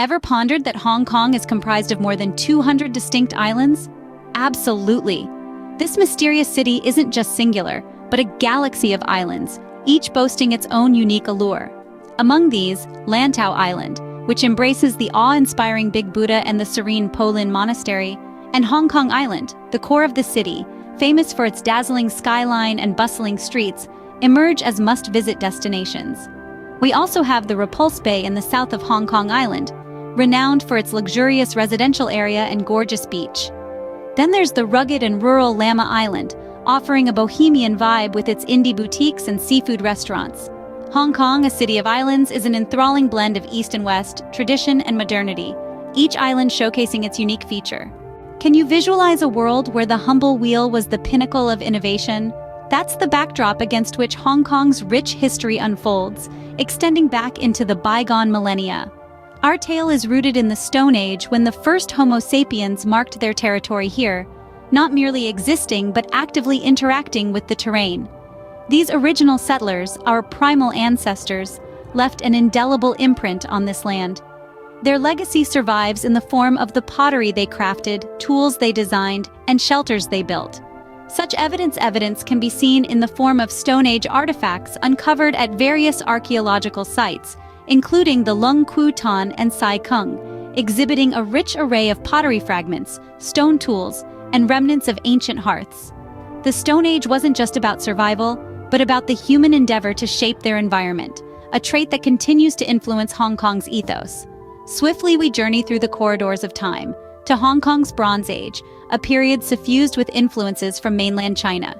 Ever pondered that Hong Kong is comprised of more than 200 distinct islands? Absolutely. This mysterious city isn't just singular, but a galaxy of islands, each boasting its own unique allure. Among these, Lantau Island, which embraces the awe-inspiring Big Buddha and the serene Po Lin Monastery, and Hong Kong Island, the core of the city, famous for its dazzling skyline and bustling streets, emerge as must-visit destinations. We also have the Repulse Bay in the south of Hong Kong Island, renowned for its luxurious residential area and gorgeous beach. Then there's the rugged and rural Lama Island, offering a bohemian vibe with its indie boutiques and seafood restaurants. Hong Kong, a city of islands, is an enthralling blend of East and West, tradition and modernity, each island showcasing its unique feature. Can you visualize a world where the humble wheel was the pinnacle of innovation? That's the backdrop against which Hong Kong's rich history unfolds, extending back into the bygone millennia. Our tale is rooted in the Stone Age, when the first Homo sapiens marked their territory here, not merely existing but actively interacting with the terrain. These original settlers, our primal ancestors, left an indelible imprint on this land. Their legacy survives in the form of the pottery they crafted, tools they designed, and shelters they built. Such evidence can be seen in the form of Stone Age artifacts uncovered at various archaeological sites, including the Lung Ku Tan and Sai Kung, exhibiting a rich array of pottery fragments, stone tools, and remnants of ancient hearths. The Stone Age wasn't just about survival, but about the human endeavor to shape their environment, a trait that continues to influence Hong Kong's ethos. Swiftly we journey through the corridors of time, to Hong Kong's Bronze Age, a period suffused with influences from mainland China.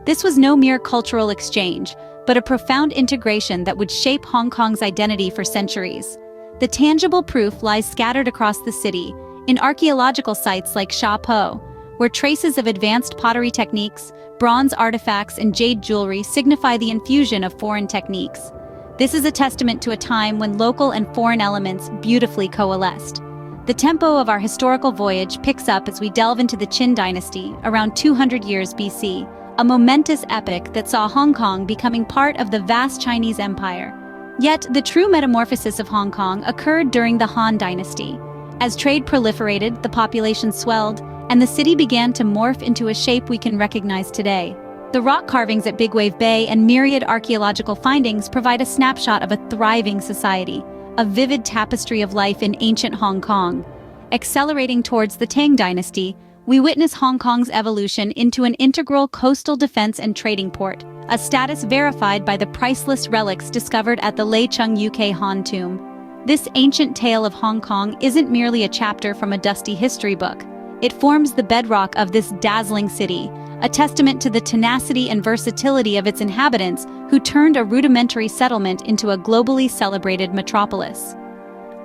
This was no mere cultural exchange, but a profound integration that would shape Hong Kong's identity for centuries. The tangible proof lies scattered across the city, in archaeological sites like Sha Po, where traces of advanced pottery techniques, bronze artifacts, and jade jewelry signify the infusion of foreign techniques. This is a testament to a time when local and foreign elements beautifully coalesced. The tempo of our historical voyage picks up as we delve into the Qin dynasty, around 200 years BC, a momentous epic that saw Hong Kong becoming part of the vast Chinese Empire. Yet, the true metamorphosis of Hong Kong occurred during the Han dynasty. As trade proliferated, the population swelled, and the city began to morph into a shape we can recognize today. The rock carvings at Big Wave Bay and myriad archaeological findings provide a snapshot of a thriving society, a vivid tapestry of life in ancient Hong Kong. Accelerating towards the Tang dynasty, we witness Hong Kong's evolution into an integral coastal defense and trading port, a status verified by the priceless relics discovered at the Leicheng UK Han tomb. This ancient tale of Hong Kong isn't merely a chapter from a dusty history book. It forms the bedrock of this dazzling city, a testament to the tenacity and versatility of its inhabitants who turned a rudimentary settlement into a globally celebrated metropolis.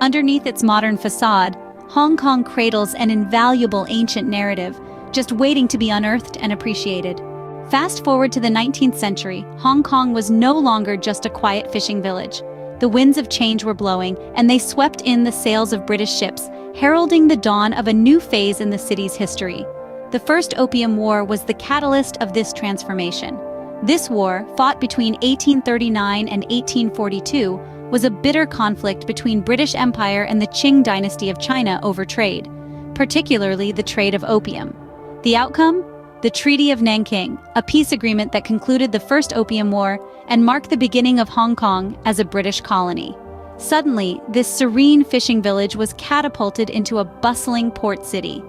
Underneath its modern facade, Hong Kong cradles an invaluable ancient narrative, just waiting to be unearthed and appreciated. Fast forward to the 19th century, Hong Kong was no longer just a quiet fishing village. The winds of change were blowing, and they swept in the sails of British ships, heralding the dawn of a new phase in the city's history. The First Opium War was the catalyst of this transformation. This war, fought between 1839 and 1842, was a bitter conflict between British Empire and the Qing dynasty of China over trade, particularly the trade of opium. The outcome? The Treaty of Nanking, a peace agreement that concluded the First Opium War and marked the beginning of Hong Kong as a British colony. Suddenly, this serene fishing village was catapulted into a bustling port city.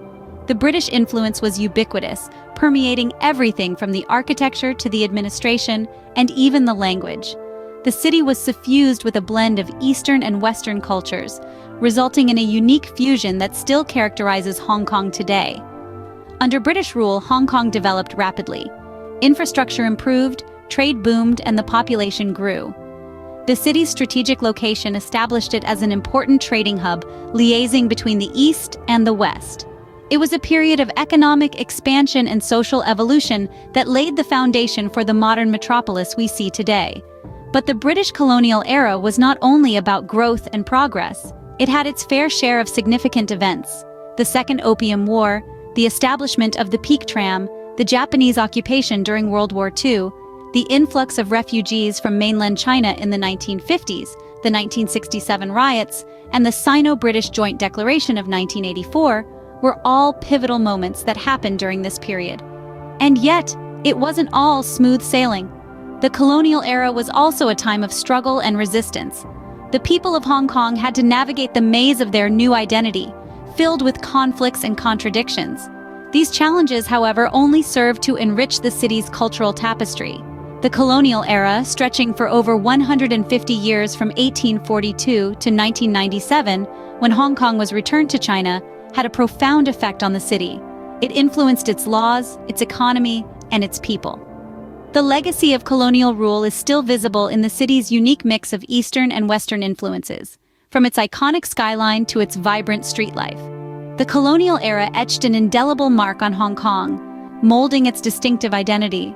The British influence was ubiquitous, permeating everything from the architecture to the administration and even the language. The city was suffused with a blend of Eastern and Western cultures, resulting in a unique fusion that still characterizes Hong Kong today. Under British rule, Hong Kong developed rapidly. Infrastructure improved, trade boomed, and the population grew. The city's strategic location established it as an important trading hub, liaising between the East and the West. It was a period of economic expansion and social evolution that laid the foundation for the modern metropolis we see today. But the British colonial era was not only about growth and progress. It had its fair share of significant events: the Second Opium War, the establishment of the Peak Tram, the Japanese occupation during World War II, the influx of refugees from mainland China in the 1950s, the 1967 riots, and the Sino-British Joint Declaration of 1984 were all pivotal moments that happened during this period. And yet, it wasn't all smooth sailing. The colonial era was also a time of struggle and resistance. The people of Hong Kong had to navigate the maze of their new identity, filled with conflicts and contradictions. These challenges, however, only served to enrich the city's cultural tapestry. The colonial era, stretching for over 150 years from 1842 to 1997, when Hong Kong was returned to China, had a profound effect on the city. It influenced its laws, its economy, and its people. The legacy of colonial rule is still visible in the city's unique mix of Eastern and Western influences, from its iconic skyline to its vibrant street life. The colonial era etched an indelible mark on Hong Kong, molding its distinctive identity.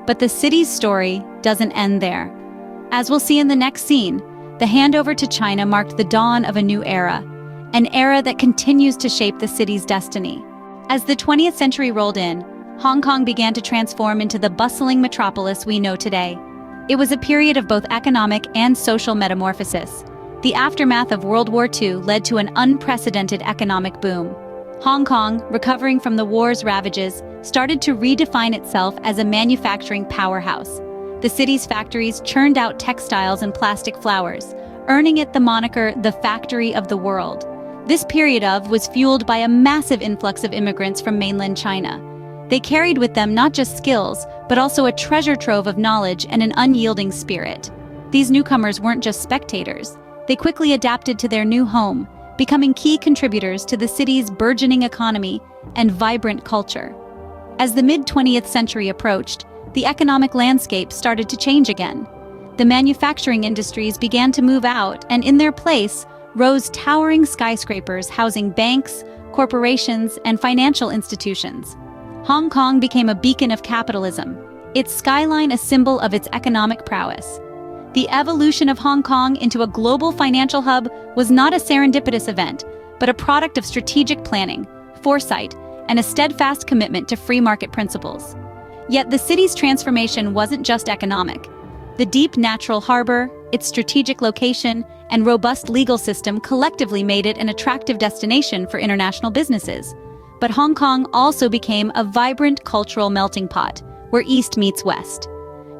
But the city's story doesn't end there. As we'll see in the next scene, the handover to China marked the dawn of a new era, an era that continues to shape the city's destiny. As the 20th century rolled in, Hong Kong began to transform into the bustling metropolis we know today. It was a period of both economic and social metamorphosis. The aftermath of World War II led to an unprecedented economic boom. Hong Kong, recovering from the war's ravages, started to redefine itself as a manufacturing powerhouse. The city's factories churned out textiles and plastic flowers, earning it the moniker the Factory of the World. This period was fueled by a massive influx of immigrants from mainland China. They carried with them not just skills, but also a treasure trove of knowledge and an unyielding spirit. These newcomers weren't just spectators. They quickly adapted to their new home, becoming key contributors to the city's burgeoning economy and vibrant culture. As the mid-20th century approached, the economic landscape started to change again. The manufacturing industries began to move out, and in their place rose towering skyscrapers housing banks, corporations, and financial institutions. Hong Kong became a beacon of capitalism, its skyline a symbol of its economic prowess. The evolution of Hong Kong into a global financial hub was not a serendipitous event, but a product of strategic planning, foresight, and a steadfast commitment to free market principles. Yet the city's transformation wasn't just economic. The deep natural harbor, its strategic location, and robust legal system collectively made it an attractive destination for international businesses. But Hong Kong also became a vibrant cultural melting pot, where East meets West.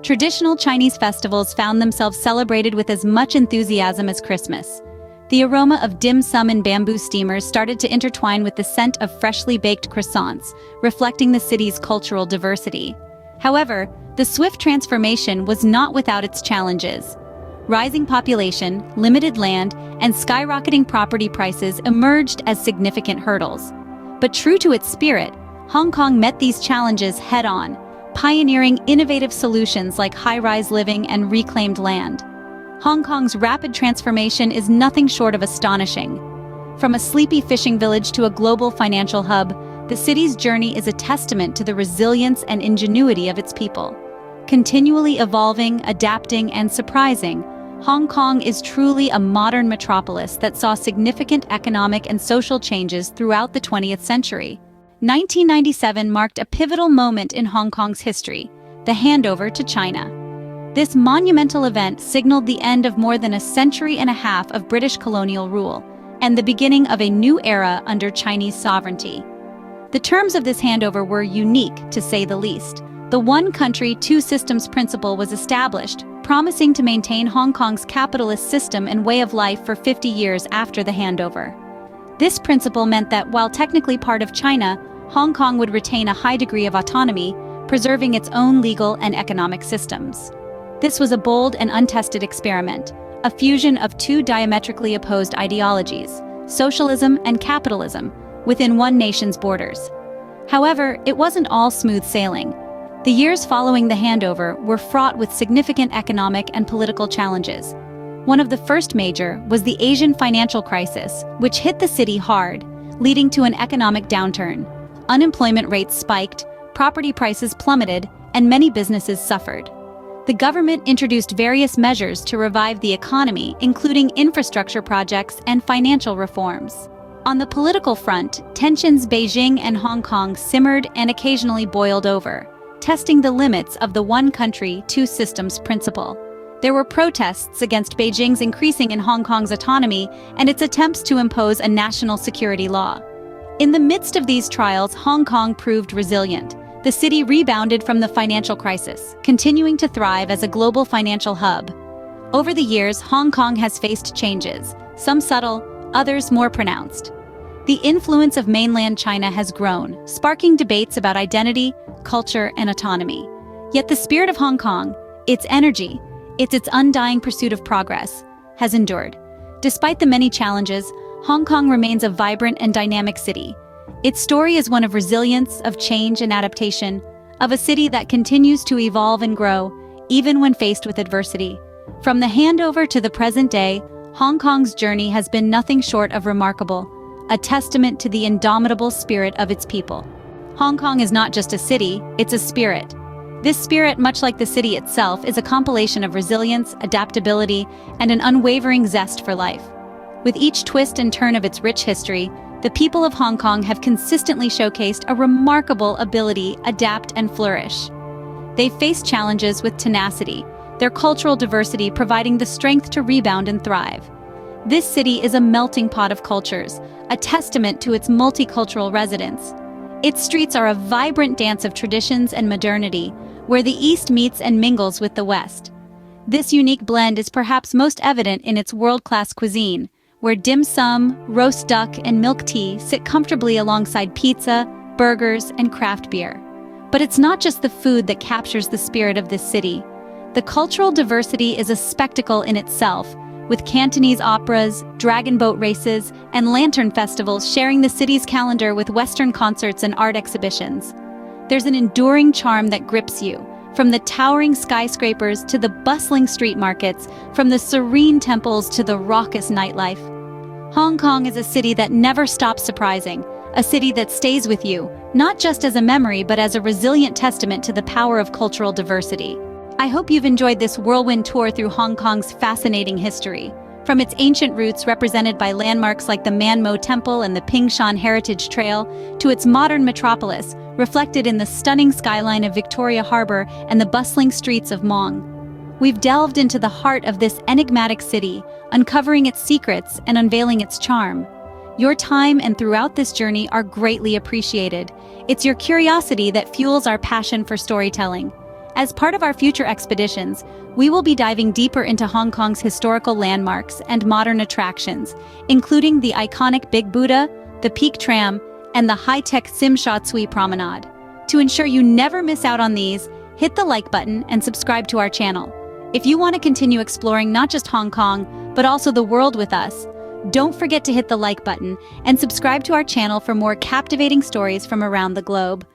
Traditional Chinese festivals found themselves celebrated with as much enthusiasm as Christmas. The aroma of dim sum and bamboo steamers started to intertwine with the scent of freshly baked croissants, reflecting the city's cultural diversity. However, the swift transformation was not without its challenges. Rising population, limited land, and skyrocketing property prices emerged as significant hurdles. But true to its spirit, Hong Kong met these challenges head-on, pioneering innovative solutions like high-rise living and reclaimed land. Hong Kong's rapid transformation is nothing short of astonishing. From a sleepy fishing village to a global financial hub, the city's journey is a testament to the resilience and ingenuity of its people. Continually evolving, adapting, and surprising, Hong Kong is truly a modern metropolis that saw significant economic and social changes throughout the 20th century. 1997 marked a pivotal moment in Hong Kong's history, the handover to China. This monumental event signaled the end of more than a century and a half of British colonial rule, and the beginning of a new era under Chinese sovereignty. The terms of this handover were unique, to say the least. The one country, two systems principle was established, promising to maintain Hong Kong's capitalist system and way of life for 50 years after the handover. This principle meant that while technically part of China, Hong Kong would retain a high degree of autonomy, preserving its own legal and economic systems. This was a bold and untested experiment, a fusion of two diametrically opposed ideologies, socialism and capitalism, within one nation's borders. However, it wasn't all smooth sailing. The years following the handover were fraught with significant economic and political challenges. One of the first major was the Asian financial crisis, which hit the city hard, leading to an economic downturn. Unemployment rates spiked, property prices plummeted, and many businesses suffered. The government introduced various measures to revive the economy, including infrastructure projects and financial reforms. On the political front, tensions Beijing and Hong Kong simmered and occasionally boiled over, testing the limits of the one country, two systems principle. There were protests against Beijing's increasing in Hong Kong's autonomy and its attempts to impose a national security law. In the midst of these trials, Hong Kong proved resilient. The city rebounded from the financial crisis, continuing to thrive as a global financial hub. Over the years, Hong Kong has faced changes, some subtle, others more pronounced. The influence of mainland China has grown, sparking debates about identity, culture, and autonomy. Yet the spirit of Hong Kong, its energy, its undying pursuit of progress, has endured. Despite the many challenges, Hong Kong remains a vibrant and dynamic city. Its story is one of resilience, of change and adaptation, of a city that continues to evolve and grow, even when faced with adversity. From the handover to the present day, Hong Kong's journey has been nothing short of remarkable, a testament to the indomitable spirit of its people. Hong Kong is not just a city, it's a spirit. This spirit, much like the city itself, is a compilation of resilience, adaptability, and an unwavering zest for life. With each twist and turn of its rich history, the people of Hong Kong have consistently showcased a remarkable ability to adapt and flourish. They've faced challenges with tenacity, their cultural diversity providing the strength to rebound and thrive. This city is a melting pot of cultures, a testament to its multicultural residents. Its streets are a vibrant dance of traditions and modernity, where the East meets and mingles with the West. This unique blend is perhaps most evident in its world-class cuisine, where dim sum, roast duck, and milk tea sit comfortably alongside pizza, burgers, and craft beer. But it's not just the food that captures the spirit of this city. The cultural diversity is a spectacle in itself, with Cantonese operas, dragon boat races, and lantern festivals sharing the city's calendar with Western concerts and art exhibitions. There's an enduring charm that grips you, from the towering skyscrapers to the bustling street markets, from the serene temples to the raucous nightlife. Hong Kong is a city that never stops surprising, a city that stays with you, not just as a memory but as a resilient testament to the power of cultural diversity. I hope you've enjoyed this whirlwind tour through Hong Kong's fascinating history. From its ancient roots represented by landmarks like the Man Mo Temple and the Ping Shan Heritage Trail, to its modern metropolis, reflected in the stunning skyline of Victoria Harbour and the bustling streets of Mong. We've delved into the heart of this enigmatic city, uncovering its secrets and unveiling its charm. Your time and throughout this journey are greatly appreciated. It's your curiosity that fuels our passion for storytelling. As part of our future expeditions, we will be diving deeper into Hong Kong's historical landmarks and modern attractions, including the iconic Big Buddha, the Peak Tram, and the high-tech Sim Sha Tsui Promenade. To ensure you never miss out on these, hit the like button and subscribe to our channel. If you want to continue exploring not just Hong Kong, but also the world with us, don't forget to hit the like button and subscribe to our channel for more captivating stories from around the globe.